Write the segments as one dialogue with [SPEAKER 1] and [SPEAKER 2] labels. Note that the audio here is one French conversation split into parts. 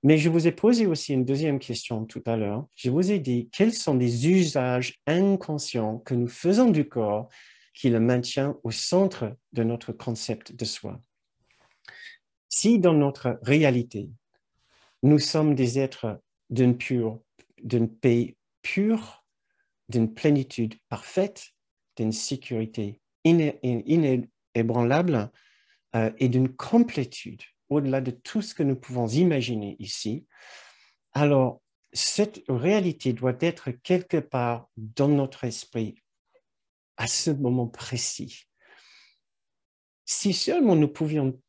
[SPEAKER 1] Mais je vous ai posé aussi une deuxième question tout à l'heure. Je vous ai dit quels sont les usages inconscients que nous faisons du corps qui le maintient au centre de notre concept de soi. Si dans notre réalité, nous sommes des êtres d'une paix pure, d'une plénitude parfaite, d'une sécurité inébranlable et d'une complétude au-delà de tout ce que nous pouvons imaginer ici, alors cette réalité doit être quelque part dans notre esprit à ce moment précis. Si seulement nous pouvions,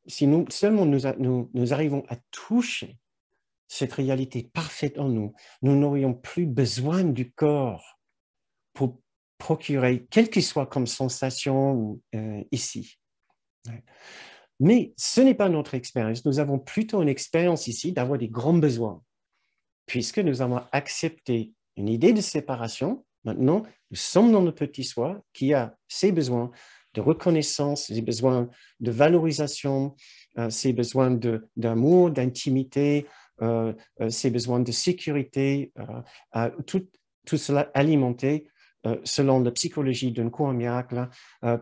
[SPEAKER 1] si nous seulement nous arrivons à toucher cette réalité parfaite en nous, nous n'aurions plus besoin du corps pour procurer quelle que soit comme sensation ici. Mais ce n'est pas notre expérience. Nous avons plutôt une expérience ici d'avoir des grands besoins, puisque nous avons accepté une idée de séparation. Maintenant, nous sommes dans le petit soi qui a ses besoins de reconnaissance, ses besoins de valorisation, ses besoins d'amour, d'intimité, ses besoins de sécurité, tout cela alimenté selon la psychologie d'un cours miracle,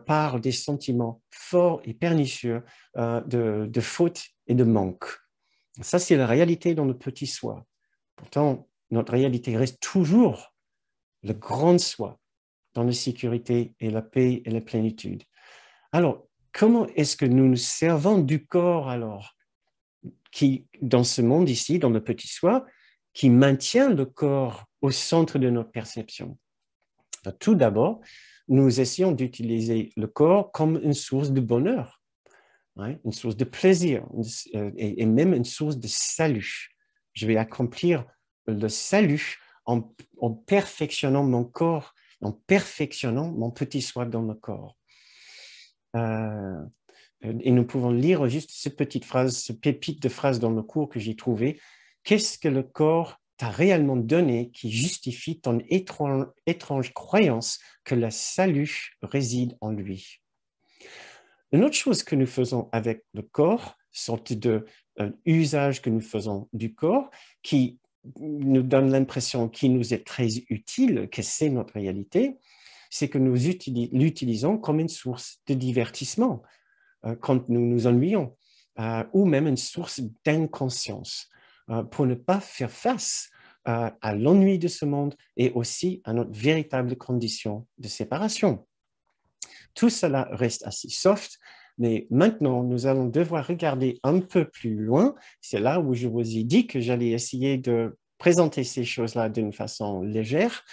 [SPEAKER 1] par des sentiments forts et pernicieux de faute et de manque. Ça, c'est la réalité dans le petit soi. Pourtant, notre réalité reste toujours le grand soi dans la sécurité et la paix et la plénitude. Alors, comment est-ce que nous nous servons du corps alors, qui, dans ce monde ici, dans le petit soi, qui maintient le corps au centre de notre perception? Tout d'abord, nous essayons d'utiliser le corps comme une source de bonheur, une source de plaisir et même une source de salut. Je vais accomplir le salut en perfectionnant mon corps, en perfectionnant mon petit soi dans le corps. Et nous pouvons lire juste cette petite phrase, ce pépite de phrase dans le cours que j'ai trouvé. Qu'est-ce que le corps t'a réellement donné qui justifie ton étrange croyance que le salut réside en lui? Une autre chose que nous faisons avec le corps, sorte de usage que nous faisons du corps, qui nous donne l'impression qu'il nous est très utile, que c'est notre réalité, c'est que nous l'utilisons comme une source de divertissement quand nous nous ennuyons, ou même une source d'inconscience pour ne pas faire face à l'ennui de ce monde et aussi à notre véritable condition de séparation. Tout cela reste assez soft, mais maintenant, nous allons devoir regarder un peu plus loin. C'est là où je vous ai dit que j'allais essayer de présenter ces choses-là d'une façon légère.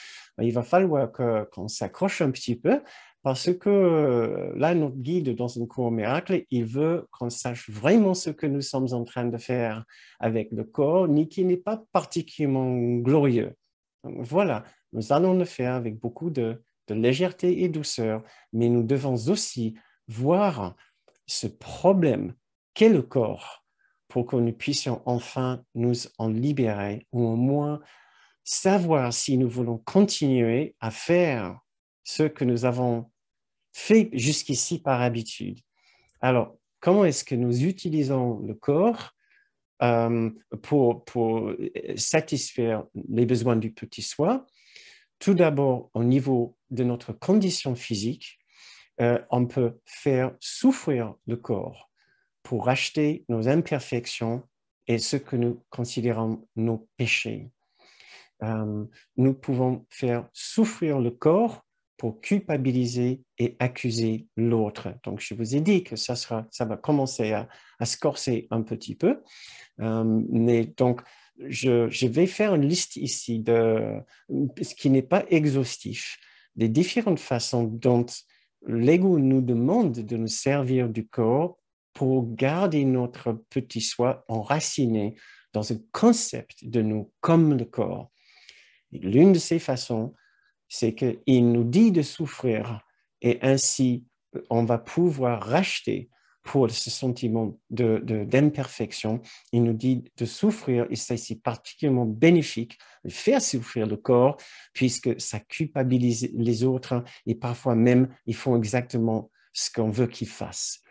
[SPEAKER 1] Il va falloir qu'on s'accroche un petit peu parce que là, notre guide dans un cours miracle, il veut qu'on sache vraiment ce que nous sommes en train de faire avec le corps, ni qui n'est pas particulièrement glorieux. Donc, voilà, nous allons le faire avec beaucoup de légèreté et douceur, mais nous devons aussi voir ce problème qu'est le corps pour que nous puissions enfin nous en libérer ou au moins savoir si nous voulons continuer à faire ce que nous avons fait jusqu'ici par habitude. Alors, comment est-ce que nous utilisons le corps pour satisfaire les besoins du petit soi? Tout d'abord, au niveau de notre condition physique, on peut faire souffrir le corps pour racheter nos imperfections et ce que nous considérons nos péchés. Nous pouvons faire souffrir le corps pour culpabiliser et accuser l'autre. Donc, je vous ai dit que ça va commencer à se corser un petit peu. Mais donc, je vais faire une liste ici ce qui n'est pas exhaustif, des différentes façons dont l'ego nous demande de nous servir du corps pour garder notre petit soi enraciné dans un concept de nous comme le corps. L'une de ces façons, c'est qu'il nous dit de souffrir et ainsi on va pouvoir racheter pour ce sentiment d'imperfection. Il nous dit de souffrir et c'est particulièrement bénéfique de faire souffrir le corps puisque ça culpabilise les autres et parfois même ils font exactement ce qu'on veut qu'ils fassent.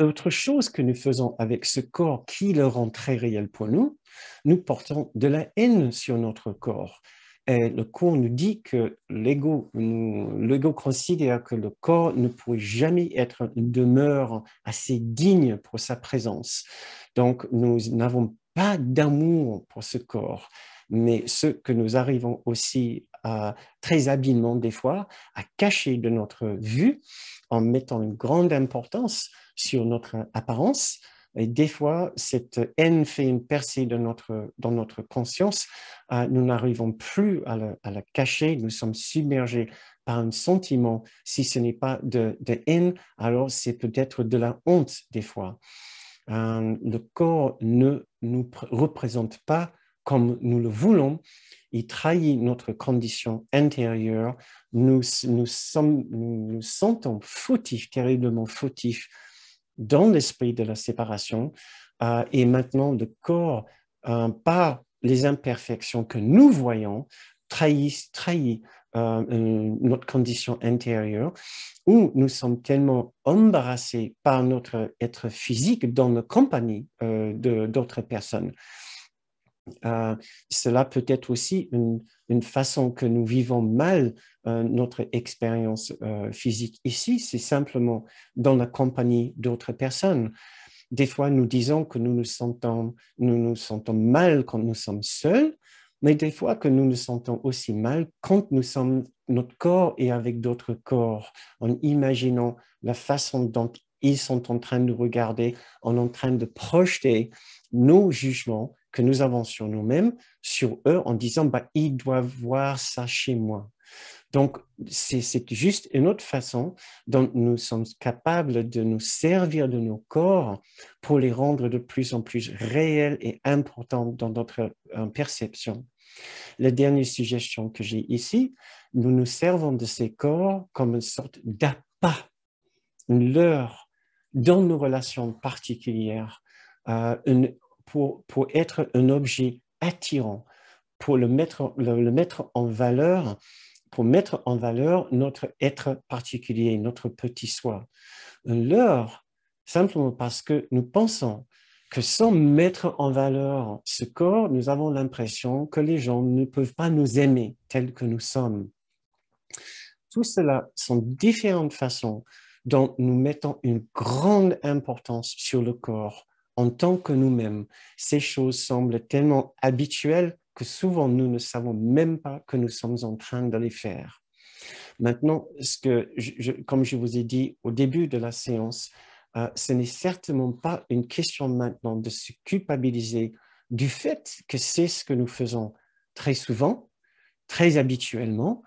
[SPEAKER 1] autre chose que nous faisons avec ce corps qui le rend très réel pour nous, nous portons de la haine sur notre corps. Et le cours nous dit que l'ego considère que le corps ne pourrait jamais être une demeure assez digne pour sa présence. Donc, nous n'avons pas d'amour pour ce corps, mais ce que nous arrivons aussi très habilement des fois à cacher de notre vue en mettant une grande importance sur notre apparence. Et des fois, cette haine fait une percée dans notre conscience. Nous n'arrivons plus à la cacher. Nous sommes submergés par un sentiment. Si ce n'est pas de haine, alors c'est peut-être de la honte des fois. Le corps ne nous représente pas comme nous le voulons. Il trahit notre condition intérieure. Nous sentons fautifs, terriblement fautifs dans l'esprit de la séparation. Et maintenant, le corps, par les imperfections que nous voyons, trahit notre condition intérieure, où nous sommes tellement embarrassés par notre être physique dans la compagnie d'autres personnes. Cela peut être aussi une façon que nous vivons mal notre expérience physique ici, c'est simplement dans la compagnie d'autres personnes. Des fois, nous disons que nous nous sentons mal quand nous sommes seuls, mais des fois que nous nous sentons aussi mal quand notre corps est avec d'autres corps, en imaginant la façon dont ils sont en train de regarder, en train de projeter nos jugements que nous avons sur nous-mêmes, sur eux, en disant bah, ils doivent voir ça chez moi. Donc, c'est juste une autre façon dont nous sommes capables de nous servir de nos corps pour les rendre de plus en plus réels et importants dans notre perception. La dernière suggestion que j'ai ici, nous nous servons de ces corps comme une sorte d'appât, une leurre dans nos relations particulières, pour être un objet attirant, pour le mettre en valeur, pour mettre en valeur notre être particulier, notre petit soi. Un leurre, simplement parce que nous pensons que sans mettre en valeur ce corps, nous avons l'impression que les gens ne peuvent pas nous aimer tels que nous sommes. Tout cela sont différentes façons dont nous mettons une grande importance sur le corps en tant que nous-mêmes. Ces choses semblent tellement habituelles que souvent nous ne savons même pas que nous sommes en train de les faire. Maintenant, comme je vous ai dit au début de la séance, ce n'est certainement pas une question maintenant de se culpabiliser du fait que c'est ce que nous faisons très souvent, très habituellement.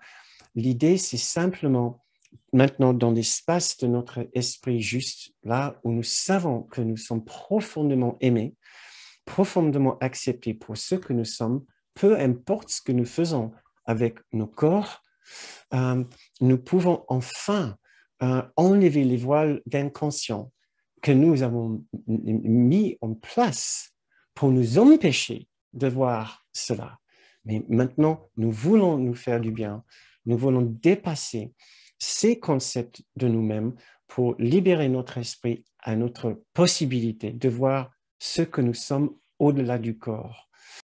[SPEAKER 1] L'idée, c'est simplement maintenant dans l'espace de notre esprit juste, là où nous savons que nous sommes profondément aimés, profondément acceptés pour ce que nous sommes, peu importe ce que nous faisons avec nos corps, nous pouvons enfin enlever les voiles d'inconscient que nous avons mis en place pour nous empêcher de voir cela. Mais maintenant, nous voulons nous faire du bien. Nous voulons dépasser ces concepts de nous-mêmes pour libérer notre esprit à notre possibilité de voir ce que nous sommes au-delà du corps.